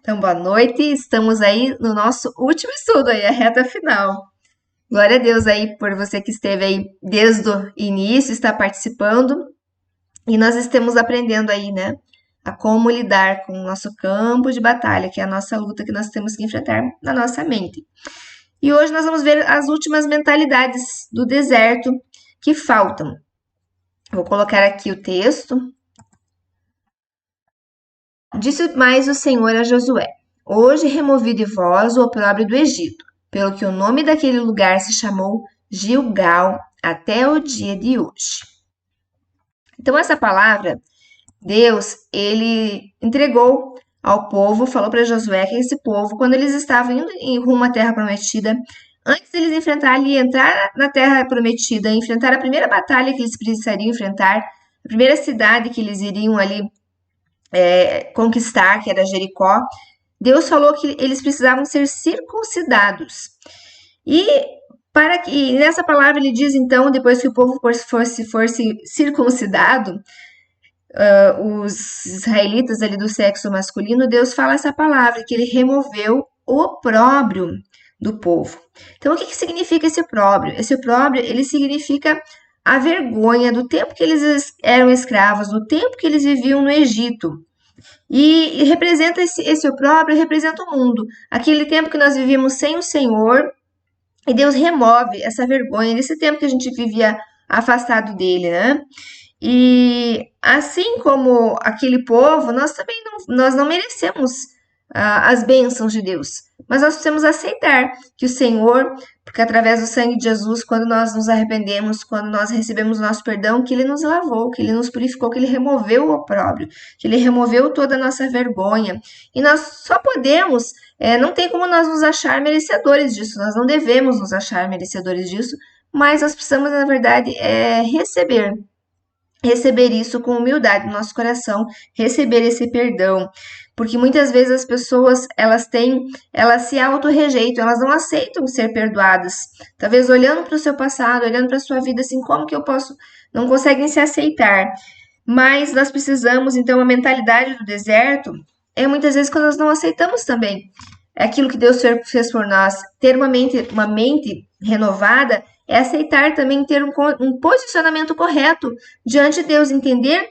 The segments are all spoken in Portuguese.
Então, boa noite. Estamos aí no nosso último estudo aí, a reta final. Glória a Deus aí por você que esteve aí desde o início, está participando. E nós estamos aprendendo aí, né, a como lidar com o nosso campo de batalha, que é a nossa luta que nós temos que enfrentar na nossa mente. E hoje nós vamos ver as últimas mentalidades do deserto que faltam. Vou colocar aqui o texto. Disse mais o Senhor a Josué: Hoje removi de vós o opróbrio do Egito, pelo que o nome daquele lugar se chamou Gilgal até o dia de hoje. Então essa palavra, Deus, ele entregou ao povo, falou para Josué que esse povo, quando eles estavam indo em rumo à terra prometida, antes deles enfrentarem e entrar na terra prometida, enfrentar a primeira batalha que eles precisariam enfrentar, a primeira cidade que eles iriam ali conquistar, que era Jericó, Deus falou que eles precisavam ser circuncidados. E nessa palavra ele diz então, depois que o povo fosse circuncidado, os israelitas ali do sexo masculino, Deus fala essa palavra, que ele removeu o opróbrio do povo. Então, o que significa esse opróbrio? Esse opróbrio, ele significa a vergonha do tempo que eles eram escravos, do tempo que eles viviam no Egito. E representa esse opróbrio, representa o mundo. Aquele tempo que nós vivíamos sem o Senhor, e Deus remove essa vergonha desse tempo que a gente vivia afastado dele, né? E assim como aquele povo, nós também nós não merecemos as bênçãos de Deus. Mas nós precisamos aceitar que o Senhor, porque através do sangue de Jesus, quando nós nos arrependemos, quando nós recebemos o nosso perdão, que Ele nos lavou, que Ele nos purificou, que Ele removeu o opróbrio, que Ele removeu toda a nossa vergonha. E nós só podemos, não tem como nós nos achar merecedores disso, nós não devemos nos achar merecedores disso, mas nós precisamos, na verdade, receber isso com humildade no nosso coração, receber esse perdão, porque muitas vezes as pessoas elas se auto-rejeitam, elas não aceitam ser perdoadas, talvez olhando para o seu passado, olhando para a sua vida assim, como que eu posso, não conseguem se aceitar, mas nós precisamos, então, a mentalidade do deserto é muitas vezes quando nós não aceitamos também aquilo que Deus fez por nós, ter uma mente renovada é aceitar também ter um posicionamento correto diante de Deus, entender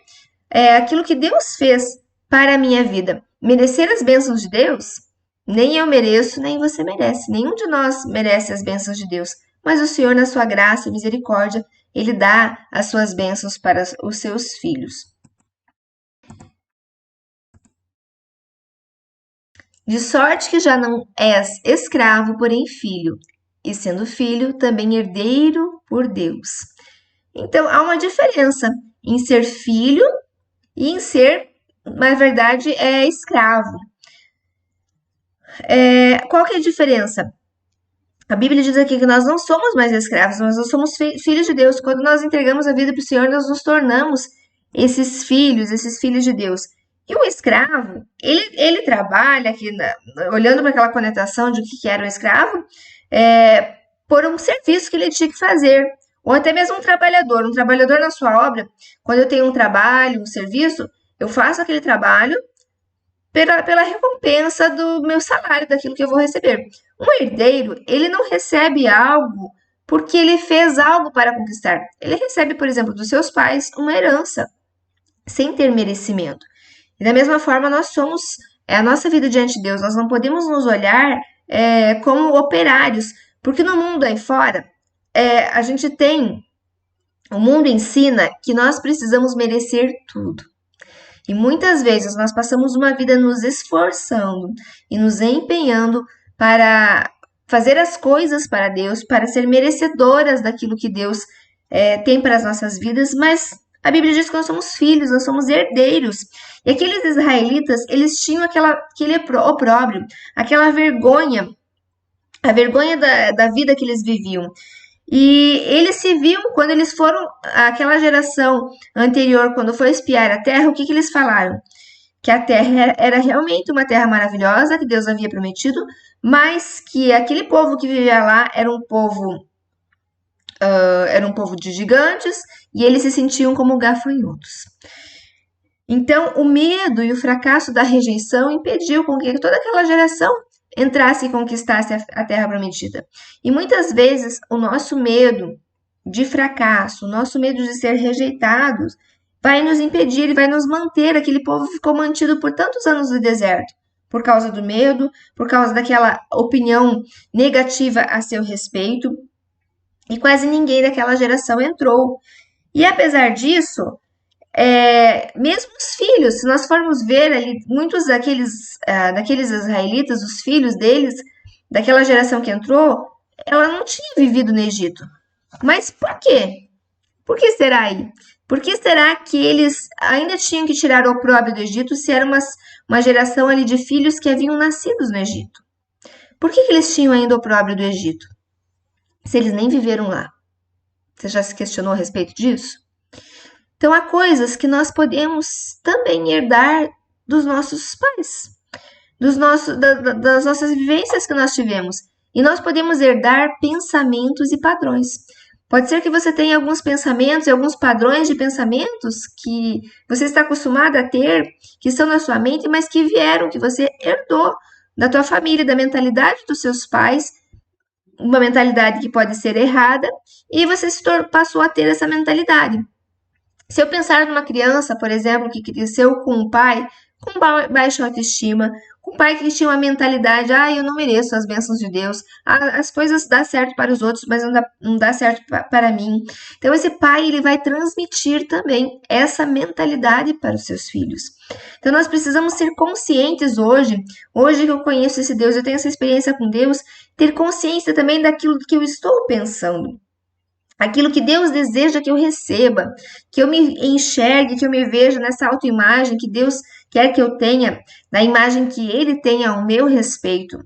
aquilo que Deus fez para a minha vida. Merecer as bênçãos de Deus? Nem eu mereço, nem você merece. Nenhum de nós merece as bênçãos de Deus. Mas o Senhor, na sua graça e misericórdia, Ele dá as suas bênçãos para os seus filhos. De sorte que já não és escravo, porém filho, e sendo filho, também herdeiro por Deus. Então, há uma diferença em ser filho e em ser, na verdade, escravo. Qual que é a diferença? A Bíblia diz aqui que nós não somos mais escravos, mas nós somos filhos de Deus. Quando nós entregamos a vida para o Senhor, nós nos tornamos esses filhos de Deus. E o escravo, ele trabalha aqui, olhando para aquela conotação de o que era um escravo, por um serviço que ele tinha que fazer. Ou até mesmo um trabalhador na sua obra, quando eu tenho um trabalho, um serviço, eu faço aquele trabalho pela recompensa do meu salário, daquilo que eu vou receber. Um herdeiro, ele não recebe algo porque ele fez algo para conquistar. Ele recebe, por exemplo, dos seus pais uma herança, sem ter merecimento. E da mesma forma, nós somos, a nossa vida diante de Deus, nós não podemos nos olhar como operários, porque no mundo aí fora, a gente tem, o mundo ensina que nós precisamos merecer tudo. E muitas vezes nós passamos uma vida nos esforçando e nos empenhando para fazer as coisas para Deus, para ser merecedoras daquilo que Deus tem para as nossas vidas, mas a Bíblia diz que nós somos filhos, nós somos herdeiros. E aqueles israelitas, eles tinham aquele opróbrio, aquela vergonha, a vergonha da vida que eles viviam. E eles se viam, quando eles foram, aquela geração anterior, quando foi espiar a terra, o que eles falaram? Que a terra era realmente uma terra maravilhosa, que Deus havia prometido, mas que aquele povo que vivia lá era um povo de gigantes, e eles se sentiam como gafanhotos. Então, o medo e o fracasso da rejeição impediu com que toda aquela geração entrasse e conquistasse a terra prometida. E muitas vezes o nosso medo de fracasso, o nosso medo de ser rejeitados, vai nos impedir e vai nos manter. Aquele povo ficou mantido por tantos anos no deserto, por causa do medo, por causa daquela opinião negativa a seu respeito, e quase ninguém daquela geração entrou. E apesar disso, mesmo os filhos, se nós formos ver ali, muitos daqueles israelitas, os filhos deles, daquela geração que entrou, ela não tinha vivido no Egito. Mas por quê? Por que será aí? Por que será que eles ainda tinham que tirar o opróbrio do Egito se era uma geração ali de filhos que haviam nascido no Egito? Por que eles tinham ainda o opróbrio do Egito? Se eles nem viveram lá. Você já se questionou a respeito disso? Então, há coisas que nós podemos também herdar dos nossos pais, das nossas vivências que nós tivemos. E nós podemos herdar pensamentos e padrões. Pode ser que você tenha alguns pensamentos e alguns padrões de pensamentos que você está acostumado a ter, que estão na sua mente, mas que vieram, que você herdou da tua família, da mentalidade dos seus pais, uma mentalidade que pode ser errada, e você passou a ter essa mentalidade. Se eu pensar numa criança, por exemplo, que cresceu com um pai com baixa autoestima, com um pai que tinha uma mentalidade, eu não mereço as bênçãos de Deus, as coisas dão certo para os outros, mas não dá certo para mim. Então esse pai, ele vai transmitir também essa mentalidade para os seus filhos. Então nós precisamos ser conscientes hoje que eu conheço esse Deus, eu tenho essa experiência com Deus, ter consciência também daquilo que eu estou pensando. Aquilo que Deus deseja que eu receba, que eu me enxergue, que eu me veja nessa autoimagem que Deus quer que eu tenha, na imagem que Ele tem ao meu respeito.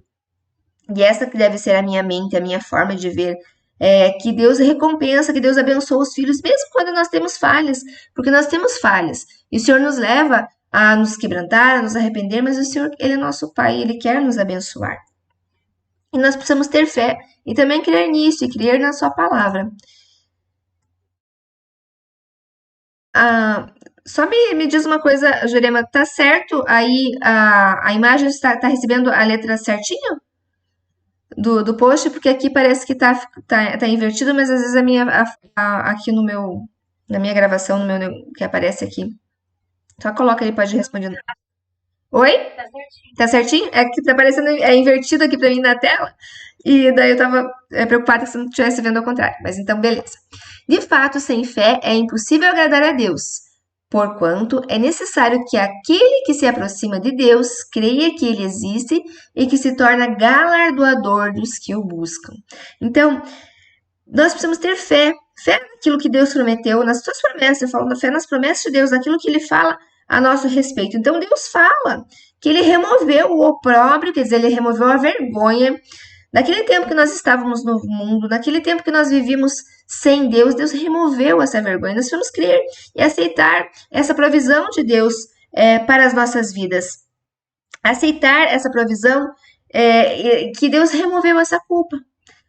E essa que deve ser a minha mente, a minha forma de ver. Que Deus recompensa, que Deus abençoa os filhos, mesmo quando nós temos falhas, porque nós temos falhas. E o Senhor nos leva a nos quebrantar, a nos arrepender, mas o Senhor, Ele é nosso Pai, Ele quer nos abençoar. E nós precisamos ter fé e também crer nisso e crer na Sua palavra. Só me diz uma coisa, Jurema, tá certo aí a imagem tá recebendo a letra certinho do post? Porque aqui parece que tá invertido, mas às vezes aqui na minha gravação, que aparece aqui. Só coloca ele, pode responder. Oi? Tá certinho? É que tá aparecendo, invertido aqui pra mim na tela. E daí eu tava preocupada se não estivesse vendo ao contrário. Mas então, beleza. De fato, sem fé é impossível agradar a Deus, porquanto é necessário que aquele que se aproxima de Deus creia que Ele existe e que se torna galardoador dos que o buscam. Então, nós precisamos ter fé naquilo que Deus prometeu, nas suas promessas. Eu falo fé nas promessas de Deus, naquilo que Ele fala a nosso respeito. Então, Deus fala que Ele removeu o opróbrio, quer dizer, Ele removeu a vergonha. Naquele tempo que nós estávamos no mundo, naquele tempo que nós vivíamos sem Deus, Deus removeu essa vergonha. Nós precisamos crer e aceitar essa provisão de Deus para as nossas vidas. Aceitar essa provisão que Deus removeu essa culpa.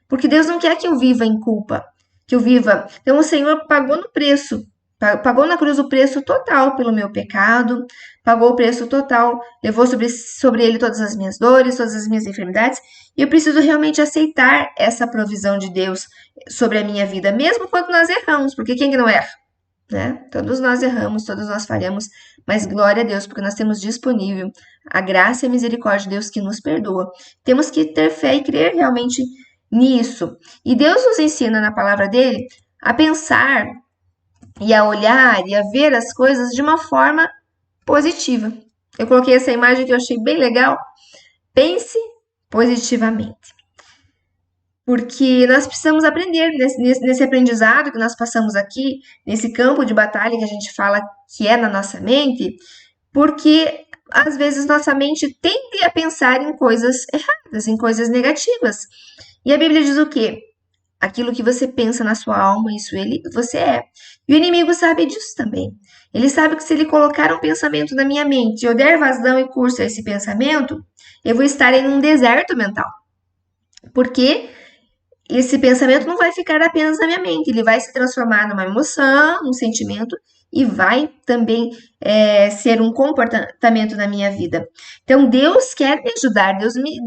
Porque Deus não quer que eu viva em culpa, que eu viva. Então o Senhor pagou no preço. Pagou na cruz o preço total pelo meu pecado, pagou o preço total, levou sobre ele todas as minhas dores, todas as minhas enfermidades, e eu preciso realmente aceitar essa provisão de Deus sobre a minha vida, mesmo quando nós erramos, porque quem que não erra? Né? Todos nós erramos, todos nós falhamos, mas glória a Deus, porque nós temos disponível a graça e a misericórdia de Deus que nos perdoa. Temos que ter fé e crer realmente nisso. E Deus nos ensina na palavra dele a pensar e a olhar e a ver as coisas de uma forma positiva. Eu coloquei essa imagem que eu achei bem legal. Pense positivamente. Porque nós precisamos aprender nesse aprendizado que nós passamos aqui, nesse campo de batalha que a gente fala que é na nossa mente, porque às vezes nossa mente tende a pensar em coisas erradas, em coisas negativas. E a Bíblia diz o quê? Aquilo que você pensa na sua alma, você é. E o inimigo sabe disso também. Ele sabe que se ele colocar um pensamento na minha mente e eu der vazão e curso a esse pensamento, eu vou estar em um deserto mental. Porque esse pensamento não vai ficar apenas na minha mente, ele vai se transformar numa emoção, num sentimento, e vai também ser um comportamento na minha vida. Então, Deus quer me ajudar,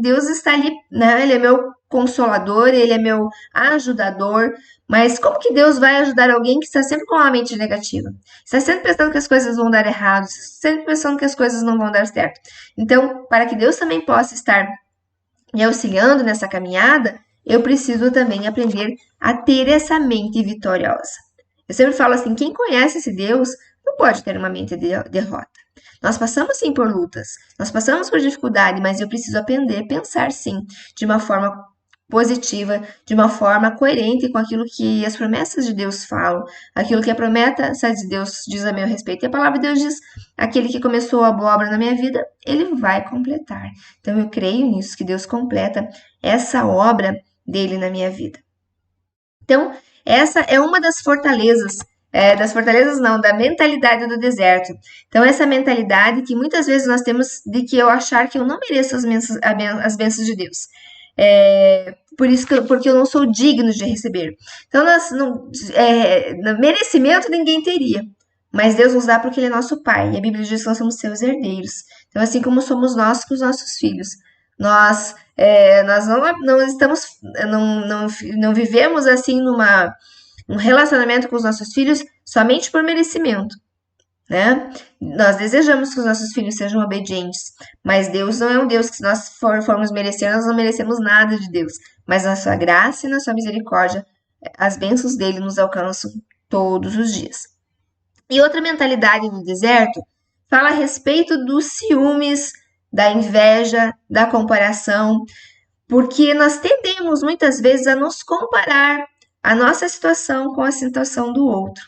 Deus está ali, né? Ele é meu consolador, Ele é meu ajudador, mas como que Deus vai ajudar alguém que está sempre com uma mente negativa? Está sempre pensando que as coisas vão dar errado, sempre pensando que as coisas não vão dar certo. Então, para que Deus também possa estar me auxiliando nessa caminhada, eu preciso também aprender a ter essa mente vitoriosa. Eu sempre falo assim, quem conhece esse Deus não pode ter uma mente de derrota. Nós passamos sim por lutas, nós passamos por dificuldade, mas eu preciso aprender a pensar sim de uma forma positiva, de uma forma coerente com aquilo que as promessas de Deus falam, aquilo que a promessa de Deus diz a meu respeito. E a palavra de Deus diz: aquele que começou a boa obra na minha vida, ele vai completar. Então eu creio nisso, que Deus completa essa obra dele na minha vida. Então, essa é uma das fortalezas não, da mentalidade do deserto. Então, essa mentalidade que muitas vezes nós temos de que eu achar que eu não mereço as bênçãos de Deus. Porque eu não sou digno de receber. Então, merecimento ninguém teria. Mas Deus nos dá porque Ele é nosso Pai. E a Bíblia diz que nós somos seus herdeiros. Então, assim como somos nós com os nossos filhos. Nós não estamos, não vivemos assim um relacionamento com os nossos filhos somente por merecimento, né? Nós desejamos que os nossos filhos sejam obedientes, mas Deus não é um Deus que se nós formos merecer, nós não merecemos nada de Deus. Mas na sua graça e na sua misericórdia, as bênçãos dele nos alcançam todos os dias. E outra mentalidade no deserto fala a respeito dos ciúmes, da inveja, da comparação, porque nós tendemos muitas vezes a nos comparar a nossa situação com a situação do outro.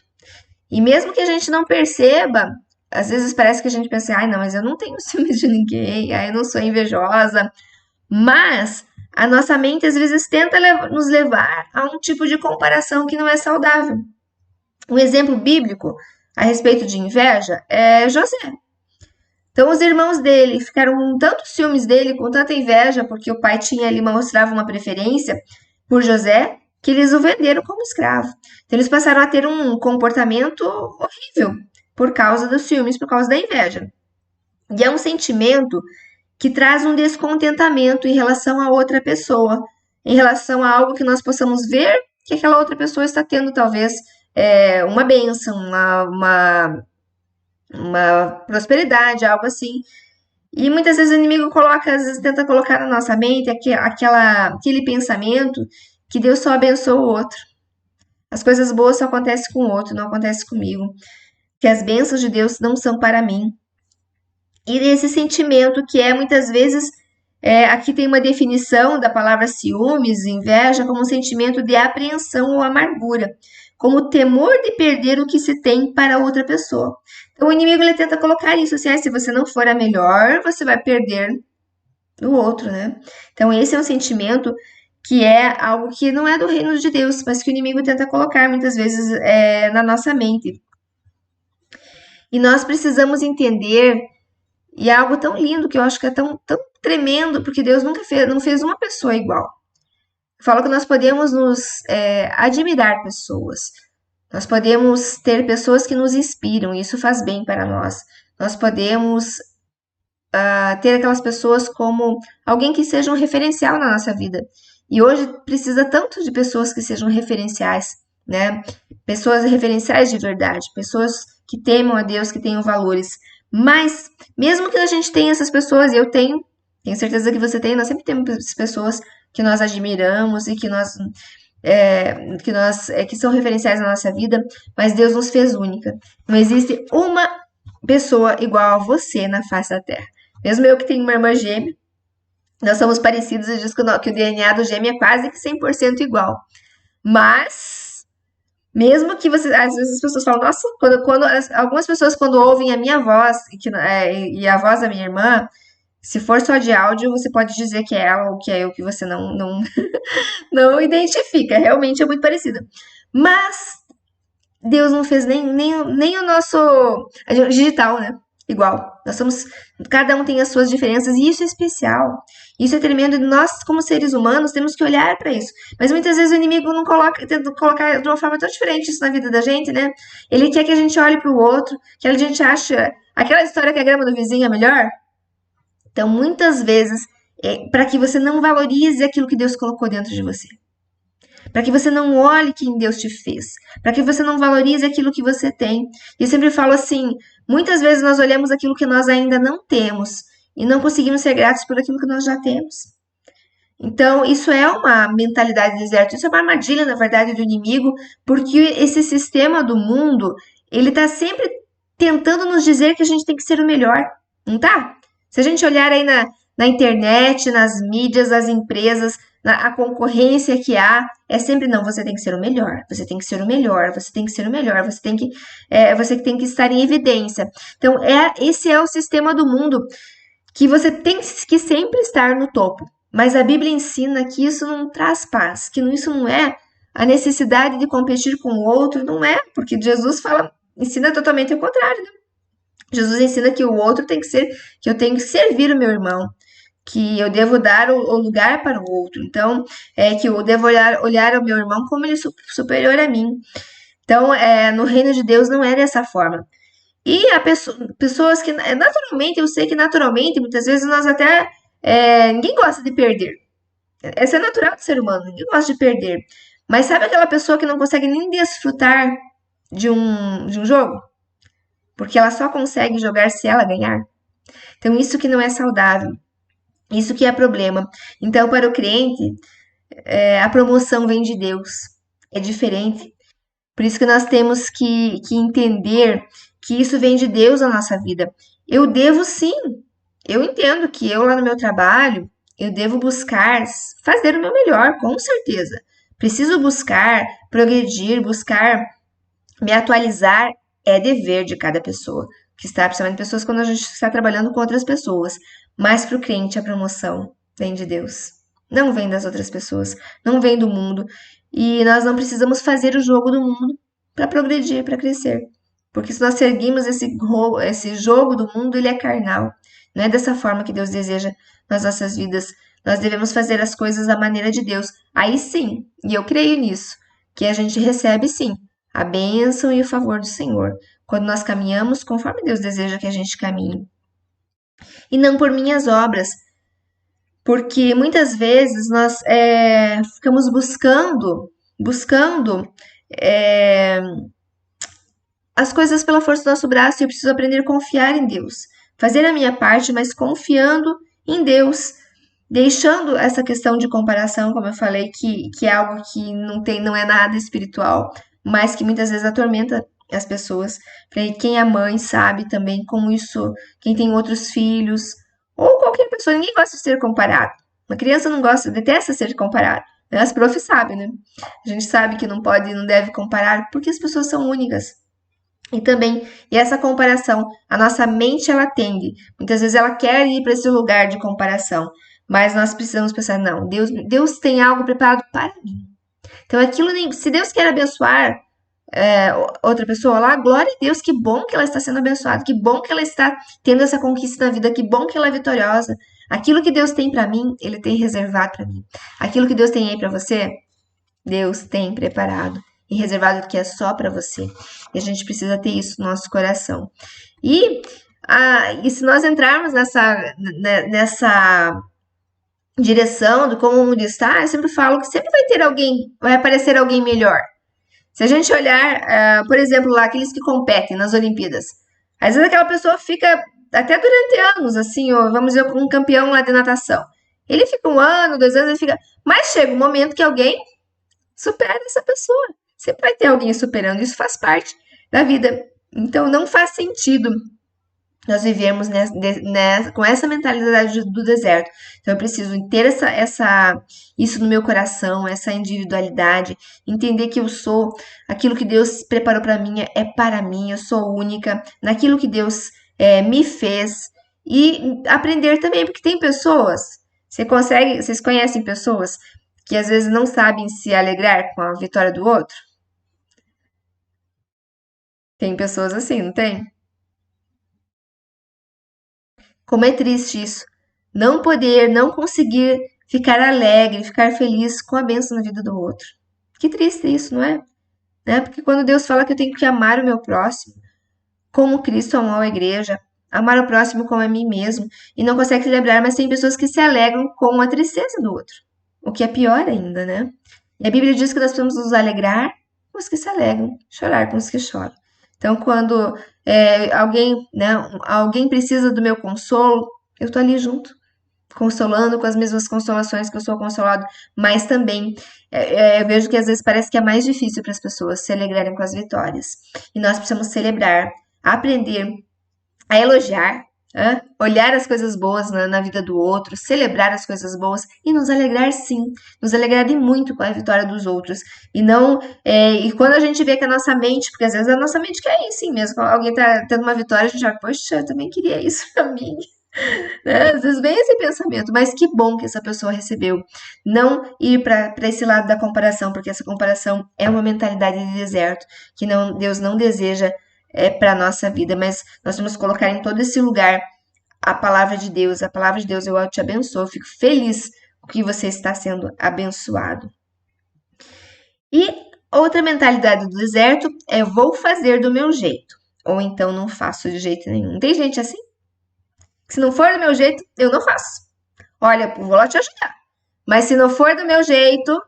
E mesmo que a gente não perceba, às vezes parece que a gente pensa, ai não, mas eu não tenho ciúmes de ninguém, ai eu não sou invejosa, mas a nossa mente às vezes tenta nos levar a um tipo de comparação que não é saudável. Um exemplo bíblico a respeito de inveja é José. Então os irmãos dele ficaram com tantos ciúmes dele, com tanta inveja, porque o pai tinha ali mostrava uma preferência por José, que eles o venderam como escravo. Então eles passaram a ter um comportamento horrível por causa dos ciúmes, por causa da inveja. E é um sentimento que traz um descontentamento em relação a outra pessoa, em relação a algo que nós possamos ver que aquela outra pessoa está tendo, talvez, uma bênção, uma prosperidade, algo assim. E muitas vezes o inimigo às vezes tenta colocar na nossa mente aquele pensamento que Deus só abençoa o outro. As coisas boas só acontecem com o outro, não acontecem comigo. Que as bênçãos de Deus não são para mim. E esse sentimento que muitas vezes, aqui tem uma definição da palavra ciúmes, inveja, como um sentimento de apreensão ou amargura, como o temor de perder o que se tem para outra pessoa. Então o inimigo ele tenta colocar isso assim, se você não for a melhor, você vai perder o outro, né? Então esse é um sentimento que é algo que não é do reino de Deus, mas que o inimigo tenta colocar muitas vezes na nossa mente. E nós precisamos entender, e é algo tão lindo que eu acho que é tão tremendo, porque Deus não fez uma pessoa igual. Fala que nós podemos admirar pessoas. Nós podemos ter pessoas que nos inspiram, e isso faz bem para nós. Nós podemos ter aquelas pessoas como alguém que seja um referencial na nossa vida. E hoje precisa tanto de pessoas que sejam referenciais, né? Pessoas referenciais de verdade, pessoas que temam a Deus, que tenham valores. Mas, mesmo que a gente tenha essas pessoas, e eu tenho certeza que você tem, nós sempre temos pessoas que nós admiramos e que que são referenciais na nossa vida, mas Deus nos fez única. Não existe uma pessoa igual a você na face da terra. Mesmo eu que tenho uma irmã gêmea, nós somos parecidos e diz que o DNA do gêmeo é quase que 100% igual. Mas, mesmo que você... Às vezes as pessoas falam, nossa, algumas pessoas quando ouvem a minha voz e a voz da minha irmã, se for só de áudio, você pode dizer que é ela ou que é eu, que você não identifica. Realmente é muito parecida. Mas Deus não fez nem o nosso digital, né? igual. Cada um tem as suas diferenças e isso é especial. Isso é tremendo. E nós, como seres humanos, temos que olhar para isso. Mas muitas vezes o inimigo não coloca, tenta colocar de uma forma tão diferente isso na vida da gente, né? Ele quer que a gente olhe para o outro, que a gente acha aquela história que a grama do vizinho é melhor. Então, muitas vezes, para que você não valorize aquilo que Deus colocou dentro de você. Para que você não olhe quem Deus te fez, para que você não valorize aquilo que você tem. E eu sempre falo assim, muitas vezes nós olhamos aquilo que nós ainda não temos e não conseguimos ser gratos por aquilo que nós já temos. Então, isso é uma mentalidade de deserto, isso é uma armadilha, na verdade, do inimigo, porque esse sistema do mundo, ele está sempre tentando nos dizer que a gente tem que ser o melhor, não tá? Se a gente olhar aí na internet, nas mídias, as empresas, a concorrência que há, é sempre não, você tem que ser o melhor, você tem que ser o melhor, você tem que ser o melhor, você tem que estar em evidência. Então, esse é o sistema do mundo que você tem que sempre estar no topo. Mas a Bíblia ensina que isso não traz paz, que isso não é a necessidade de competir com o outro, não é, porque Jesus ensina totalmente o contrário. Né? Jesus ensina que o outro tem que ser, que eu tenho que servir o meu irmão, que eu devo dar o lugar para o outro. Então, que eu devo olhar o meu irmão como ele superior a mim. Então, no reino de Deus não é dessa forma. E pessoas que, naturalmente, eu sei que naturalmente, muitas vezes nós até. Ninguém gosta de perder. Essa é natural do ser humano, ninguém gosta de perder. Mas sabe aquela pessoa que não consegue nem desfrutar de um jogo? Porque ela só consegue jogar se ela ganhar. Então, isso que não é saudável. Isso que é problema. Então, para o crente, a promoção vem de Deus. É diferente. Por isso que nós temos que entender que isso vem de Deus na nossa vida. Eu devo sim. Eu entendo que eu lá no meu trabalho, eu devo buscar fazer o meu melhor, com certeza. Preciso buscar, progredir, buscar me atualizar, é dever de cada pessoa que está, principalmente pessoas quando a gente está trabalhando com outras pessoas. Mas para o crente a promoção vem de Deus. Não vem das outras pessoas, não vem do mundo. E nós não precisamos fazer o jogo do mundo para progredir, para crescer. Porque se nós seguimos esse jogo do mundo, ele é carnal. Não é dessa forma que Deus deseja nas nossas vidas. Nós devemos fazer as coisas da maneira de Deus. Aí sim, e eu creio nisso, que a gente recebe sim a bênção e o favor do Senhor, quando nós caminhamos conforme Deus deseja que a gente caminhe. E não por minhas obras, porque muitas vezes nós ficamos buscando é, as coisas pela força do nosso braço e eu preciso aprender a confiar em Deus. Fazer a minha parte, mas confiando em Deus. Deixando essa questão de comparação, como eu falei, que é algo que não é nada espiritual, mas que muitas vezes atormenta as pessoas. Quem é mãe sabe também como isso, quem tem outros filhos, ou qualquer pessoa, ninguém gosta de ser comparado. Uma criança não gosta, detesta ser comparado. As profs sabem, né? A gente sabe que não pode e não deve comparar porque as pessoas são únicas. E essa comparação, a nossa mente ela tende. Muitas vezes ela quer ir para esse lugar de comparação, mas nós precisamos pensar, não, Deus tem algo preparado para mim. Então se Deus quer abençoar outra pessoa lá, glória a Deus, que bom que ela está sendo abençoada, que bom que ela está tendo essa conquista na vida, que bom que ela é vitoriosa. Aquilo que Deus tem para mim, Ele tem reservado para mim. Aquilo que Deus tem aí para você, Deus tem preparado e reservado que é só para você. E a gente precisa ter isso no nosso coração. E se nós entrarmos nessa direção do como o mundo está, eu sempre falo que sempre vai aparecer alguém melhor. Se a gente olhar, por exemplo, lá aqueles que competem nas Olimpíadas, às vezes aquela pessoa fica até durante anos, assim, ó, vamos dizer, um campeão lá de natação. Ele fica 1 ano, 2 anos, ele fica. Mas chega um momento que alguém supera essa pessoa. Sempre vai ter alguém superando, isso faz parte da vida. Então não faz sentido nós vivermos com essa mentalidade do deserto. Então eu preciso ter isso no meu coração, essa individualidade, entender que eu sou aquilo que Deus preparou para mim é para mim, eu sou única naquilo que Deus me fez e aprender também, porque tem pessoas, vocês conhecem pessoas que às vezes não sabem se alegrar com a vitória do outro? Tem pessoas assim, não tem? Como é triste isso. Não poder, não conseguir ficar alegre, ficar feliz com a bênção na vida do outro. Que triste isso, não é? Né? Porque quando Deus fala que eu tenho que amar o meu próximo, como Cristo amou a igreja, amar o próximo como a mim mesmo, e não consegue celebrar, mas tem pessoas que se alegram com a tristeza do outro, o que é pior ainda, né? E a Bíblia diz que nós precisamos nos alegrar com os que se alegram, chorar com os que choram. Então, quando alguém precisa do meu consolo, eu tô ali junto, consolando com as mesmas consolações que eu sou consolado, mas também eu vejo que às vezes parece que é mais difícil para as pessoas se alegrarem com as vitórias. E nós precisamos celebrar, aprender a elogiar, olhar as coisas boas na vida do outro, celebrar as coisas boas e nos alegrar sim, nos alegrar de muito com a vitória dos outros. E não, e quando a gente vê que a nossa mente, porque às vezes a nossa mente quer isso sim mesmo, quando alguém tá tendo uma vitória, a gente já, poxa, eu também queria isso pra mim. Né? Às vezes vem esse pensamento, mas que bom que essa pessoa recebeu. Não ir para esse lado da comparação, porque essa comparação é uma mentalidade de deserto que Deus não deseja para a nossa vida, mas nós vamos colocar em todo esse lugar a palavra de Deus. A palavra de Deus, eu te abençoo, eu fico feliz que você está sendo abençoado. E outra mentalidade do deserto é vou fazer do meu jeito, ou então não faço de jeito nenhum. Tem gente assim? Se não for do meu jeito, eu não faço. Olha, vou lá te ajudar. Mas se não for do meu jeito,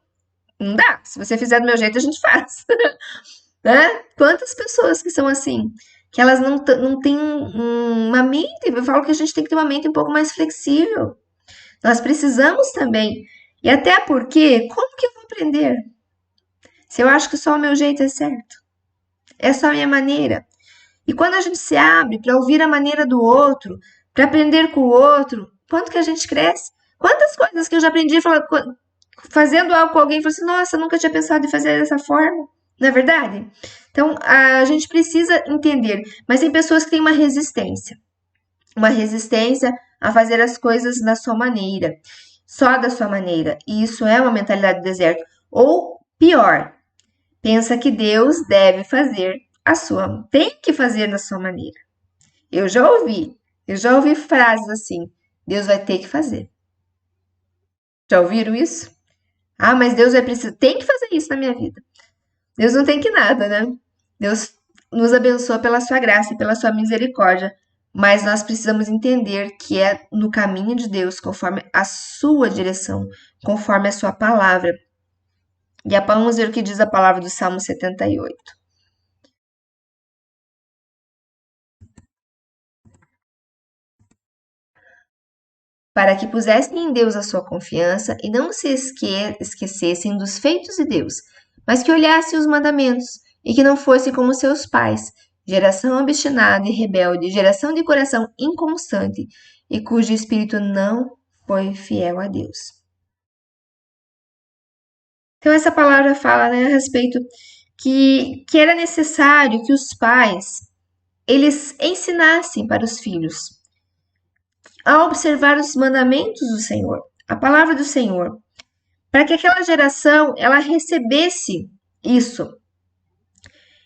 não dá. Se você fizer do meu jeito, a gente faz. Né? Quantas pessoas que são assim? Que elas não têm uma mente. Eu falo que a gente tem que ter uma mente um pouco mais flexível. Nós precisamos também. E até porque, como que eu vou aprender? Se eu acho que só o meu jeito é certo. É só a minha maneira. E quando a gente se abre para ouvir a maneira do outro, para aprender com o outro, quanto que a gente cresce? Quantas coisas que eu já aprendi fazendo algo com alguém, falei assim, nossa, eu nunca tinha pensado em fazer dessa forma. Não é verdade? Então, a gente precisa entender, mas tem pessoas que têm uma resistência a fazer as coisas da sua maneira, só da sua maneira. E isso é uma mentalidade do deserto. Ou pior, pensa que Deus deve fazer tem que fazer da sua maneira. Eu já ouvi frases assim, Deus vai ter que fazer. Já ouviram isso? Ah, mas Deus tem que fazer isso na minha vida. Deus não tem que nada, né? Deus nos abençoa pela sua graça e pela sua misericórdia, mas nós precisamos entender que é no caminho de Deus, conforme a sua direção, conforme a sua palavra. E vamos ver o que diz a palavra do Salmo 78. Para que pusessem em Deus a sua confiança e não se esquecessem dos feitos de Deus, mas que olhassem os mandamentos e que não fossem como seus pais, geração obstinada e rebelde, geração de coração inconstante e cujo espírito não foi fiel a Deus. Então essa palavra fala, né, a respeito que era necessário que os pais eles ensinassem para os filhos a observar os mandamentos do Senhor, a palavra do Senhor, para que aquela geração ela recebesse isso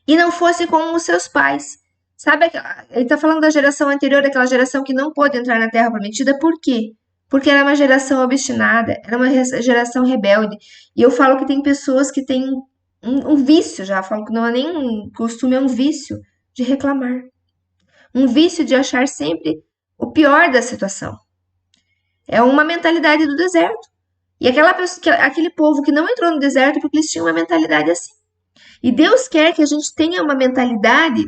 e não fosse como os seus pais. Sabe, ele está falando da geração anterior, aquela geração que não pôde entrar na Terra Prometida, por quê? Porque era uma geração obstinada, era uma geração rebelde. E eu falo que tem pessoas que têm um vício, já falo que não é nem um costume, é um vício de reclamar. Um vício de achar sempre o pior da situação. É uma mentalidade do deserto. E aquele povo que não entrou no deserto porque eles tinham uma mentalidade assim. E Deus quer que a gente tenha uma mentalidade,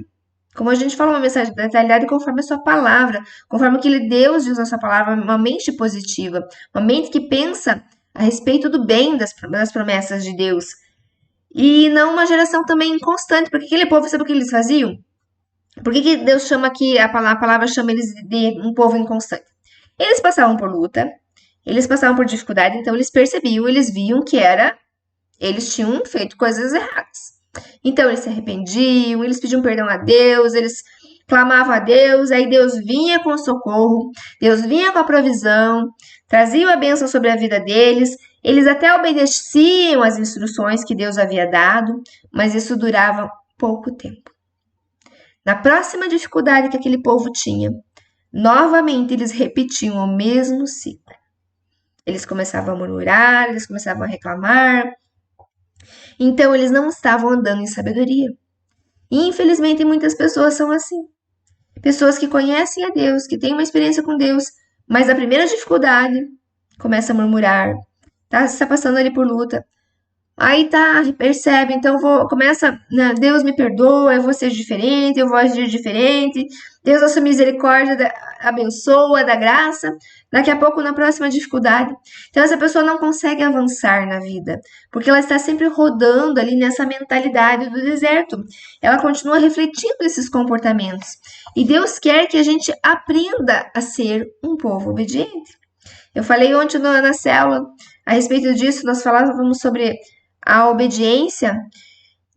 como a gente fala, uma mentalidade conforme a sua palavra, conforme o que Deus diz na sua palavra, uma mente positiva, uma mente que pensa a respeito do bem das promessas de Deus. E não uma geração também inconstante, porque aquele povo, sabe o que eles faziam? Por que Deus chama aqui, a palavra chama eles de um povo inconstante? Eles passavam por luta, eles passavam por dificuldade, então eles percebiam, eles viam que eles tinham feito coisas erradas. Então eles se arrependiam, eles pediam perdão a Deus, eles clamavam a Deus, aí Deus vinha com o socorro, Deus vinha com a provisão, trazia a bênção sobre a vida deles, eles até obedeciam as instruções que Deus havia dado, mas isso durava pouco tempo. Na próxima dificuldade que aquele povo tinha, Novamente eles repetiam o mesmo ciclo. Eles começavam a murmurar, eles começavam a reclamar. Então eles não estavam andando em sabedoria. E infelizmente muitas pessoas são assim. Pessoas que conhecem a Deus, que têm uma experiência com Deus, mas a primeira dificuldade começa a murmurar, tá? Está passando ali por luta. Aí tá, percebe, então começa, né, Deus me perdoa, eu vou ser diferente, eu vou agir diferente, Deus, a sua misericórdia abençoa, dá graça. Daqui a pouco, na próxima dificuldade. Então, essa pessoa não consegue avançar na vida, porque ela está sempre rodando ali nessa mentalidade do deserto. Ela continua refletindo esses comportamentos. E Deus quer que a gente aprenda a ser um povo obediente. Eu falei ontem na célula a respeito disso, nós falávamos sobre a obediência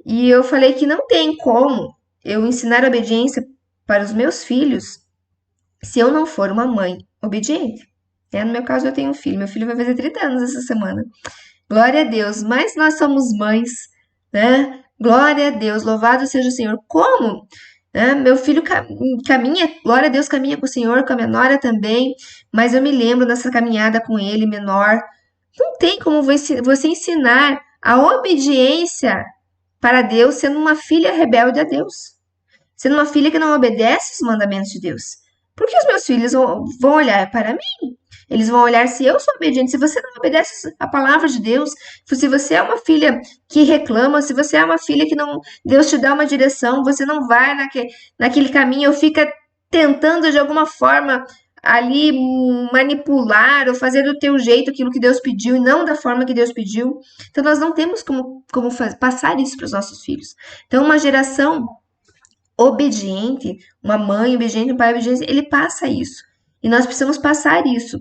e eu falei que não tem como eu ensinar obediência para os meus filhos se eu não for uma mãe obediente. No meu caso, eu tenho um filho. Meu filho vai fazer 30 anos essa semana. Glória a Deus. Mas nós somos mães, né? Glória a Deus. Louvado seja o Senhor. Como? Meu filho caminha, glória a Deus, caminha com o Senhor, com a minha nora também. Mas eu me lembro dessa caminhada com ele, menor. Não tem como você ensinar a obediência para Deus sendo uma filha rebelde a Deus. Sendo uma filha que não obedece os mandamentos de Deus. Porque os meus filhos vão olhar para mim. Eles vão olhar se eu sou obediente, se você não obedece a palavra de Deus, se você é uma filha que reclama, se você é uma filha que não, Deus te dá uma direção, você não vai naquele caminho ou fica tentando de alguma forma ali manipular ou fazer do teu jeito aquilo que Deus pediu e não da forma que Deus pediu. Então nós não temos como passar isso para os nossos filhos. Então uma geração obediente, uma mãe obediente, um pai obediente, ele passa isso. E nós precisamos passar isso.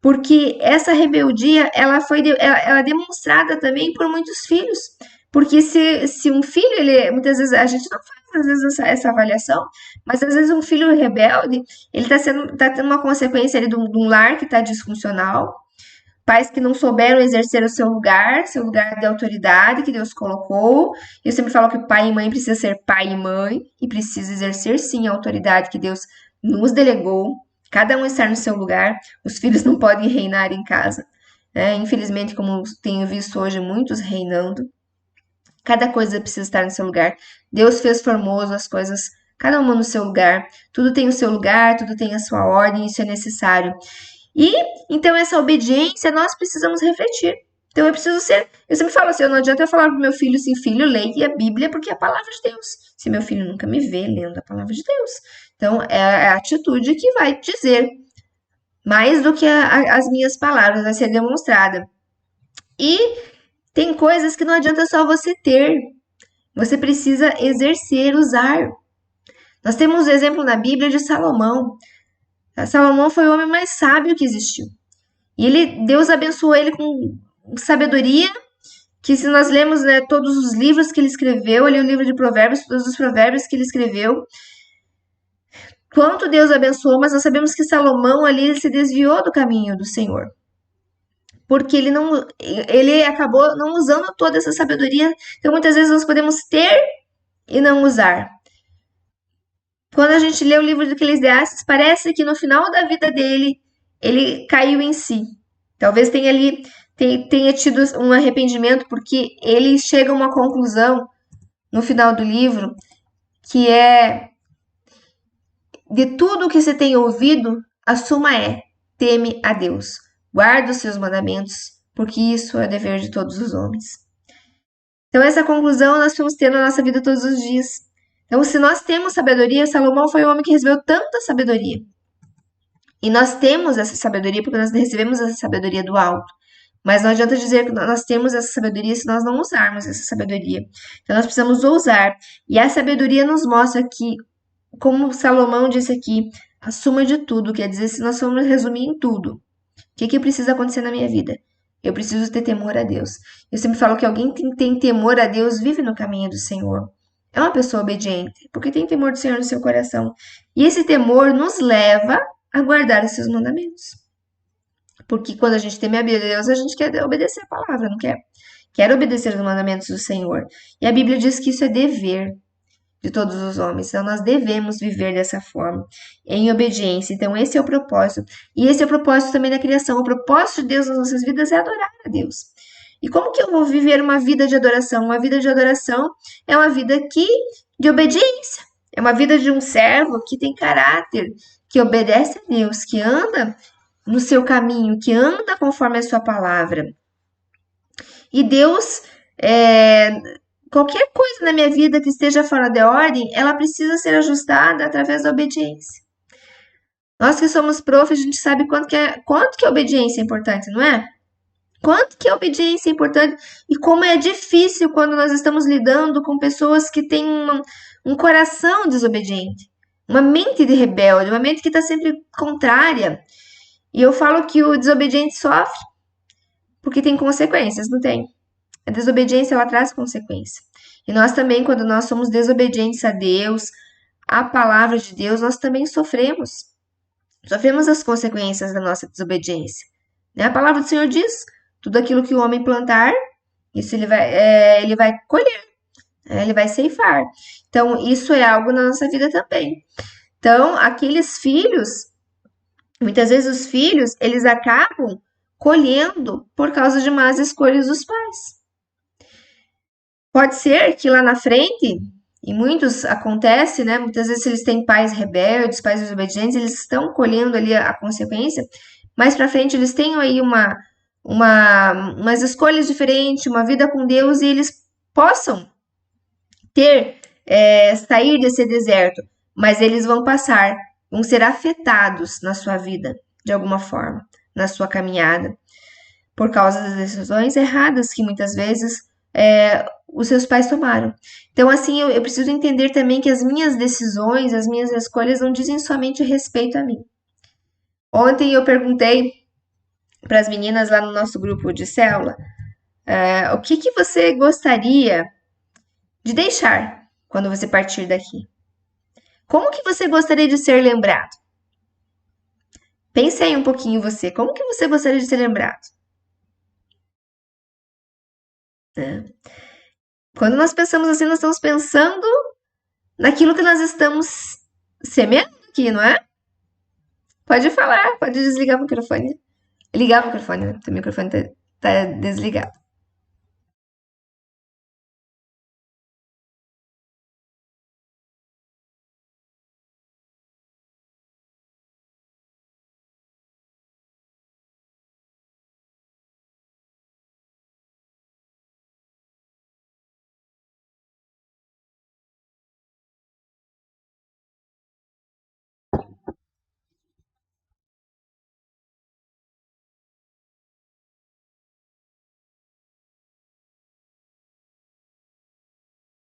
Porque essa rebeldia, ela é demonstrada também por muitos filhos. Porque se um filho, muitas vezes, a gente não faz às vezes essa avaliação, mas às vezes um filho rebelde, ele tá tendo uma consequência ali de um lar que está disfuncional, pais que não souberam exercer o seu lugar de autoridade que Deus colocou. Eu sempre falo que pai e mãe precisa ser pai e mãe e precisa exercer sim a autoridade que Deus nos delegou. Cada um estar no seu lugar. Os filhos não podem reinar em casa. Infelizmente, como tenho visto hoje muitos reinando, cada coisa precisa estar no seu lugar. Deus fez formoso as coisas, cada uma no seu lugar. Tudo tem o seu lugar, tudo tem a sua ordem, isso é necessário. E então essa obediência nós precisamos refletir. Então eu sempre falo assim, não adianta eu falar pro meu filho assim, filho, leia a Bíblia porque é a palavra de Deus. Se meu filho nunca me vê lendo a palavra de Deus. Então é a atitude que vai dizer mais do que as minhas palavras, vai ser demonstrada. E tem coisas que não adianta só você ter. Você precisa exercer, usar. Nós temos o exemplo na Bíblia de Salomão. Salomão foi o homem mais sábio que existiu. E Deus abençoou ele com sabedoria, que se nós lemos, né, todos os livros que ele escreveu, ali o livro de Provérbios, todos os provérbios que ele escreveu, quanto Deus abençoou, mas nós sabemos que Salomão ali ele se desviou do caminho do Senhor. Porque ele acabou não usando toda essa sabedoria. Então muitas vezes nós podemos ter e não usar. Quando a gente lê o livro de Eclesiastes, parece que no final da vida dele, ele caiu em si. Talvez tenha tido um arrependimento, porque ele chega a uma conclusão no final do livro, que é: de tudo que você tem ouvido, a suma é: teme a Deus, guarda os seus mandamentos, porque isso é dever de todos os homens. Então essa conclusão nós vamos ter na nossa vida todos os dias. Então, se nós temos sabedoria, Salomão foi o homem que recebeu tanta sabedoria. E nós temos essa sabedoria porque nós recebemos essa sabedoria do alto. Mas não adianta dizer que nós temos essa sabedoria se nós não usarmos essa sabedoria. Então, nós precisamos usar. E a sabedoria nos mostra que, como Salomão disse aqui, a suma de tudo, quer dizer, se nós formos resumir em tudo, o que precisa acontecer na minha vida? Eu preciso ter temor a Deus. Eu sempre falo que alguém que tem temor a Deus vive no caminho do Senhor. É uma pessoa obediente, porque tem temor do Senhor no seu coração. E esse temor nos leva a guardar os seus mandamentos. Porque quando a gente teme a Deus, a gente quer obedecer a palavra, não quer? Quer obedecer os mandamentos do Senhor. E a Bíblia diz que isso é dever. de todos os homens. Então, nós devemos viver dessa forma, em obediência. Então, esse é o propósito. E esse é o propósito também da criação. O propósito de Deus nas nossas vidas é adorar a Deus. E como que eu vou viver uma vida de adoração? Uma vida de adoração é uma vida de obediência. É uma vida de um servo que tem caráter, que obedece a Deus, que anda no seu caminho, que anda conforme a sua palavra. E Deus, qualquer coisa na minha vida que esteja fora de ordem, ela precisa ser ajustada através da obediência. Nós que somos profs, a gente sabe quanto que a obediência é importante, não é? Quanto que a obediência é importante e como é difícil quando nós estamos lidando com pessoas que têm um coração desobediente, uma mente de rebelde, uma mente que está sempre contrária. E eu falo que o desobediente sofre porque tem consequências, não tem? A desobediência, ela traz consequência. E nós também, quando nós somos desobedientes a Deus, a palavra de Deus, nós também sofremos. Sofremos as consequências da nossa desobediência. A palavra do Senhor diz, tudo aquilo que o homem plantar, isso ele vai colher, ele vai ceifar. Então, isso é algo na nossa vida também. Então, aqueles filhos, muitas vezes os filhos, eles acabam colhendo por causa de más escolhas dos pais. Pode ser que lá na frente, e muitos acontece, né? Muitas vezes eles têm pais rebeldes, pais desobedientes, eles estão colhendo ali a consequência. Mais para frente eles têm aí umas escolhas diferentes, uma vida com Deus e eles possam sair desse deserto, mas eles vão ser afetados na sua vida, de alguma forma, na sua caminhada, por causa das decisões erradas que muitas vezes os seus pais tomaram. Então, assim, eu preciso entender também que as minhas decisões, as minhas escolhas não dizem somente respeito a mim. Ontem eu perguntei para as meninas lá no nosso grupo de célula, o que você gostaria de deixar quando você partir daqui? Como que você gostaria de ser lembrado? Pense aí um pouquinho você, como que você gostaria de ser lembrado? Quando nós pensamos assim, nós estamos pensando naquilo que nós estamos semeando aqui, não é? Pode falar, pode desligar o microfone. Ligar o microfone, né? O microfone tá desligado.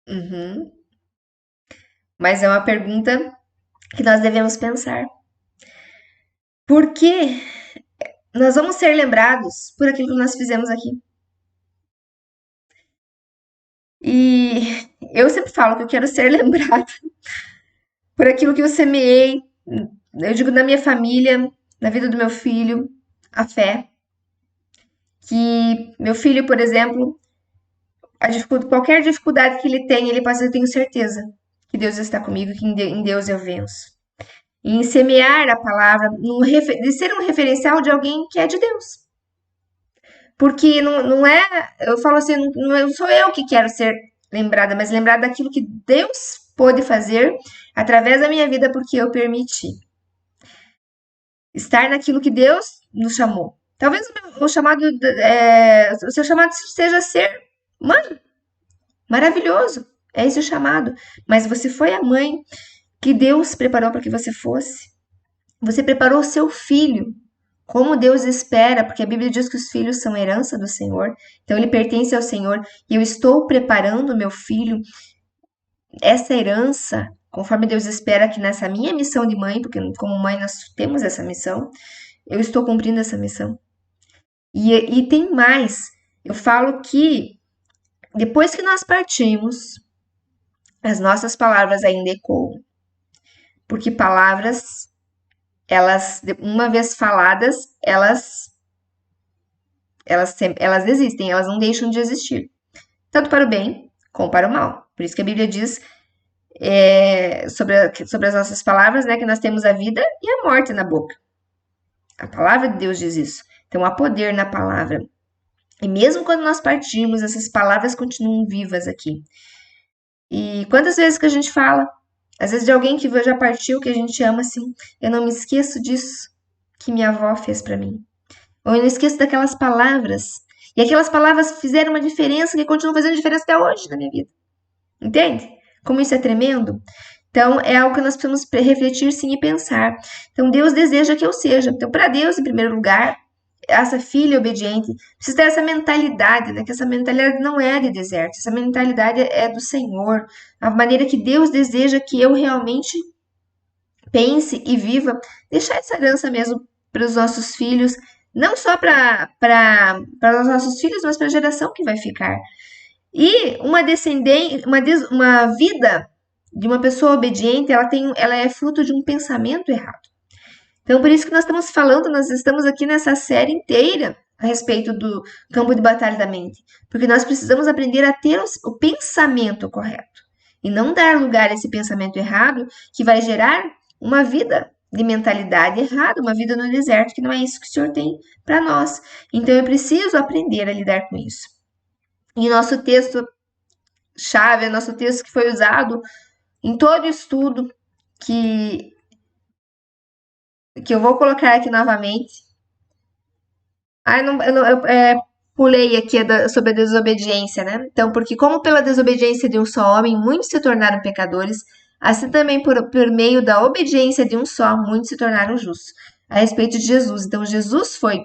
Uhum. Mas é uma pergunta que nós devemos pensar. Por que nós vamos ser lembrados por aquilo que nós fizemos aqui? E eu sempre falo que eu quero ser lembrada por aquilo que eu semeei, eu digo na minha família, na vida do meu filho, a fé. Que meu filho, por exemplo, qualquer dificuldade que ele tem, ele passa, eu tenho certeza que Deus está comigo, que em Deus eu venço. E em semear a palavra, de ser um referencial de alguém que é de Deus. Porque não é, eu falo assim, não sou eu que quero ser lembrada, mas lembrada daquilo que Deus pôde fazer através da minha vida, porque eu permiti. Estar naquilo que Deus nos chamou. Talvez o seu chamado seja ser mãe. Maravilhoso. É esse o chamado. Mas você foi a mãe que Deus preparou para que você fosse. Você preparou o seu filho. Como Deus espera, porque a Bíblia diz que os filhos são herança do Senhor. Então ele pertence ao Senhor. E eu estou preparando o meu filho, essa herança, conforme Deus espera que nessa minha missão de mãe, porque como mãe nós temos essa missão, eu estou cumprindo essa missão. E tem mais. Eu falo que depois que nós partimos, as nossas palavras ainda ecoam. Porque palavras, uma vez faladas, elas existem, elas não deixam de existir. Tanto para o bem como para o mal. Por isso que a Bíblia diz sobre as nossas palavras, né? Que nós temos a vida e a morte na boca. A palavra de Deus diz isso. Então há poder na palavra. E mesmo quando nós partimos, essas palavras continuam vivas aqui. E quantas vezes que a gente fala, às vezes de alguém que já partiu, que a gente ama assim, eu não me esqueço disso que minha avó fez para mim. Ou eu não esqueço daquelas palavras. E aquelas palavras fizeram uma diferença que continuam fazendo diferença até hoje na minha vida. Entende? Como isso é tremendo? Então, é algo que nós precisamos refletir sim e pensar. Então, Deus deseja que eu seja. Então, para Deus, em primeiro lugar, essa filha obediente precisa ter essa mentalidade, né? Que essa mentalidade não é de deserto, essa mentalidade é do Senhor. A maneira que Deus deseja que eu realmente pense e viva, deixar essa herança mesmo para os nossos filhos, não só para os nossos filhos, mas para a geração que vai ficar. E uma descendência, uma vida de uma pessoa obediente, ela é fruto de um pensamento errado. Então, por isso que nós estamos falando, nós estamos aqui nessa série inteira a respeito do campo de batalha da mente. Porque nós precisamos aprender a ter o pensamento correto. E não dar lugar a esse pensamento errado que vai gerar uma vida de mentalidade errada, uma vida no deserto, que não é isso que o Senhor tem para nós. Então, eu preciso aprender a lidar com isso. E nosso texto chave, nosso texto que foi usado em todo estudo, que eu vou colocar aqui novamente. Eu pulei aqui sobre a desobediência, né? Então, porque como pela desobediência de um só homem, muitos se tornaram pecadores, assim também por meio da obediência de um só, muitos se tornaram justos. A respeito de Jesus. Então, Jesus foi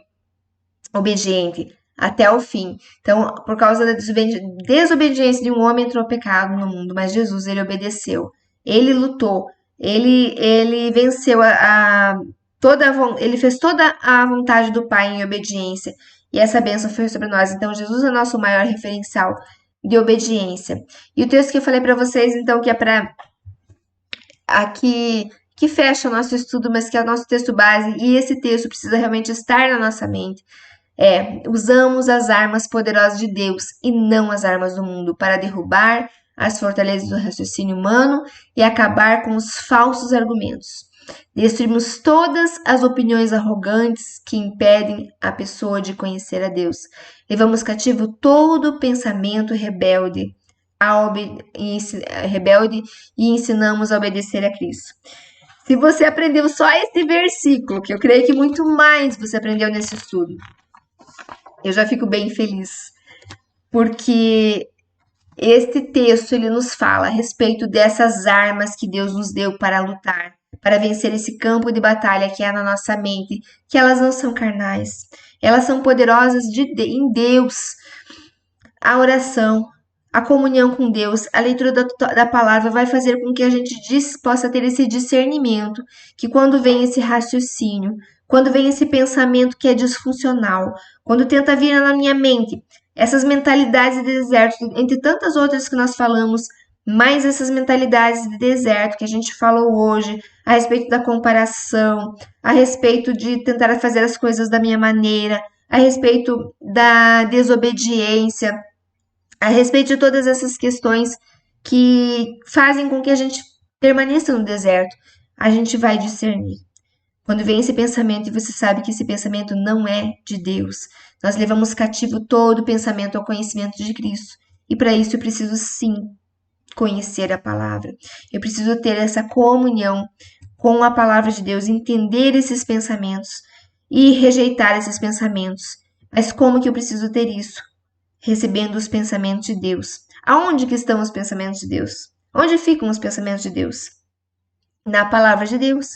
obediente até o fim. Então, por causa da desobediência de um homem, entrou o pecado no mundo, mas Jesus, ele obedeceu. Ele lutou. Ele venceu ele fez toda a vontade do Pai em obediência. E essa bênção foi sobre nós. Então, Jesus é o nosso maior referencial de obediência. E o texto que eu falei para vocês, então, que é para aqui que fecha o nosso estudo, mas que é o nosso texto base, e esse texto precisa realmente estar na nossa mente. Usamos as armas poderosas de Deus e não as armas do mundo para derrubar as fortalezas do raciocínio humano e acabar com os falsos argumentos. Destruímos todas as opiniões arrogantes que impedem a pessoa de conhecer a Deus. Levamos cativo todo pensamento rebelde, e ensinamos a obedecer a Cristo. Se você aprendeu só esse versículo, que eu creio que muito mais você aprendeu nesse estudo, eu já fico bem feliz, porque este texto ele nos fala a respeito dessas armas que Deus nos deu para lutar, para vencer esse campo de batalha que há na nossa mente, que elas não são carnais, elas são poderosas em Deus. A oração, a comunhão com Deus, a leitura da palavra vai fazer com que a gente possa ter esse discernimento, que quando vem esse raciocínio, quando vem esse pensamento que é disfuncional, quando tenta vir na minha mente essas mentalidades de deserto, entre tantas outras que nós falamos, mais essas mentalidades de deserto que a gente falou hoje, a respeito da comparação, a respeito de tentar fazer as coisas da minha maneira, a respeito da desobediência, a respeito de todas essas questões que fazem com que a gente permaneça no deserto, a gente vai discernir. Quando vem esse pensamento e você sabe que esse pensamento não é de Deus, nós levamos cativo todo o pensamento ao conhecimento de Cristo. E para isso eu preciso sim conhecer a palavra. Eu preciso ter essa comunhão com a palavra de Deus, entender esses pensamentos e rejeitar esses pensamentos. Mas como que eu preciso ter isso? Recebendo os pensamentos de Deus. Aonde que estão os pensamentos de Deus? Onde ficam os pensamentos de Deus? Na palavra de Deus.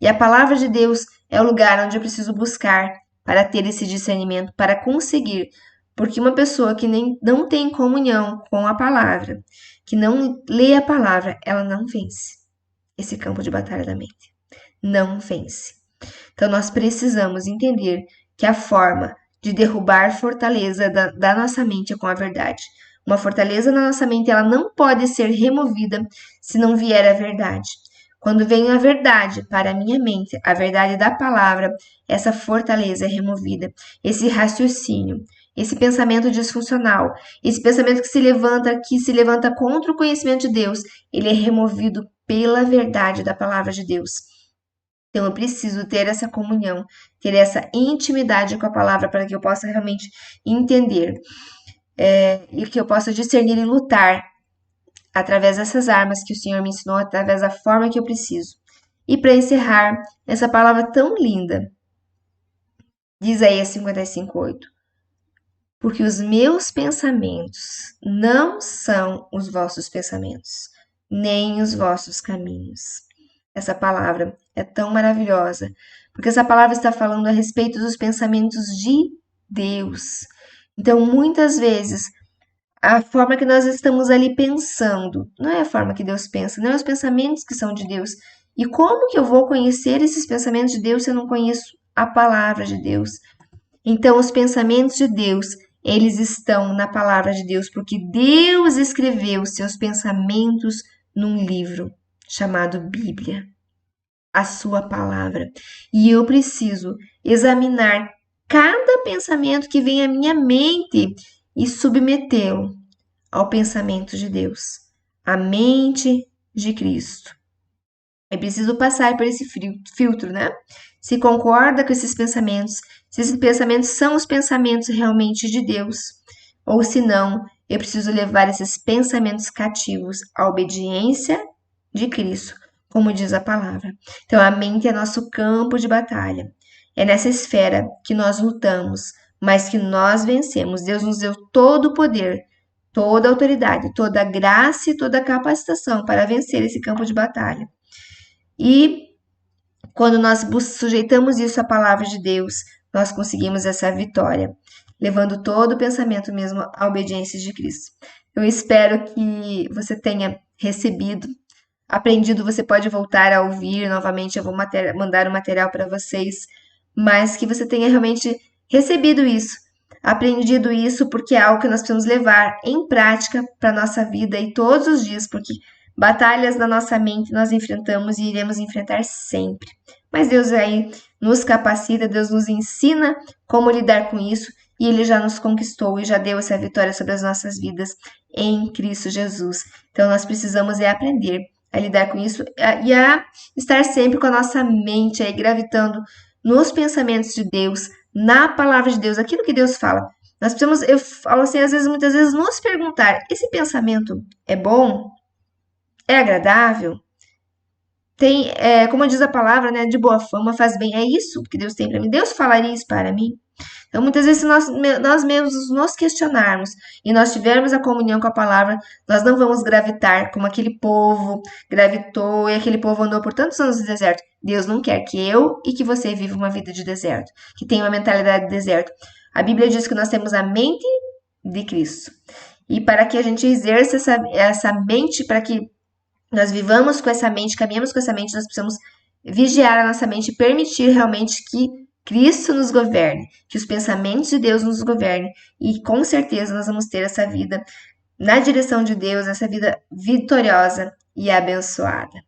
E a palavra de Deus é o lugar onde eu preciso buscar para ter esse discernimento, para conseguir. Porque uma pessoa que não tem comunhão com a palavra, que não lê a palavra, ela não vence esse campo de batalha da mente. Não vence. Então nós precisamos entender que a forma de derrubar fortaleza da nossa mente é com a verdade. Uma fortaleza na nossa mente, ela não pode ser removida se não vier a verdade. Quando vem a verdade para a minha mente, a verdade da palavra, essa fortaleza é removida, esse raciocínio. esse pensamento disfuncional, esse pensamento que se levanta contra o conhecimento de Deus, ele é removido pela verdade da palavra de Deus. Então eu preciso ter essa comunhão, ter essa intimidade com a palavra para que eu possa realmente entender e que eu possa discernir e lutar através dessas armas que o Senhor me ensinou, através da forma que eu preciso. E para encerrar, essa palavra tão linda, de Isaías 55:8. Porque os meus pensamentos não são os vossos pensamentos, nem os vossos caminhos. Essa palavra é tão maravilhosa, porque essa palavra está falando a respeito dos pensamentos de Deus. Então, muitas vezes, a forma que nós estamos ali pensando não é a forma que Deus pensa, não é os pensamentos que são de Deus. E como que eu vou conhecer esses pensamentos de Deus se eu não conheço a palavra de Deus? Então, os pensamentos de Deus, eles estão na palavra de Deus, porque Deus escreveu seus pensamentos num livro chamado Bíblia, a sua palavra. E eu preciso examinar cada pensamento que vem à minha mente e submetê-lo ao pensamento de Deus, a mente de Cristo. É preciso passar por esse filtro, né? Se concorda com esses pensamentos, se esses pensamentos são os pensamentos realmente de Deus, ou se não, eu preciso levar esses pensamentos cativos à obediência de Cristo, como diz a palavra. Então, a mente é nosso campo de batalha. É nessa esfera que nós lutamos, mas que nós vencemos. Deus nos deu todo o poder, toda a autoridade, toda a graça e toda a capacitação para vencer esse campo de batalha. E quando nós sujeitamos isso à palavra de Deus, nós conseguimos essa vitória, levando todo o pensamento mesmo à obediência de Cristo. Eu espero que você tenha recebido, aprendido, você pode voltar a ouvir novamente, eu vou mandar o material para vocês, mas que você tenha realmente recebido isso, aprendido isso, porque é algo que nós precisamos levar em prática para a nossa vida e todos os dias, porque batalhas na nossa mente nós enfrentamos e iremos enfrentar sempre. Mas Deus aí nos capacita, Deus nos ensina como lidar com isso e Ele já nos conquistou e já deu essa vitória sobre as nossas vidas em Cristo Jesus. Então nós precisamos aprender a lidar com isso e a estar sempre com a nossa mente aí gravitando nos pensamentos de Deus, na palavra de Deus, aquilo que Deus fala. Nós precisamos, eu falo assim, muitas vezes nos perguntar, esse pensamento é bom? É agradável? Tem, como diz a palavra, né, de boa fama faz bem. É isso que Deus tem para mim. Deus falaria isso para mim? Então, muitas vezes, se nós mesmos nos questionarmos e nós tivermos a comunhão com a palavra, nós não vamos gravitar como aquele povo gravitou e aquele povo andou por tantos anos no deserto. Deus não quer que eu e que você viva uma vida de deserto, que tenha uma mentalidade de deserto. A Bíblia diz que nós temos a mente de Cristo. E para que a gente exerça essa mente, para que nós vivamos com essa mente, caminhamos com essa mente, nós precisamos vigiar a nossa mente e permitir realmente que Cristo nos governe, que os pensamentos de Deus nos governem e com certeza nós vamos ter essa vida na direção de Deus, essa vida vitoriosa e abençoada.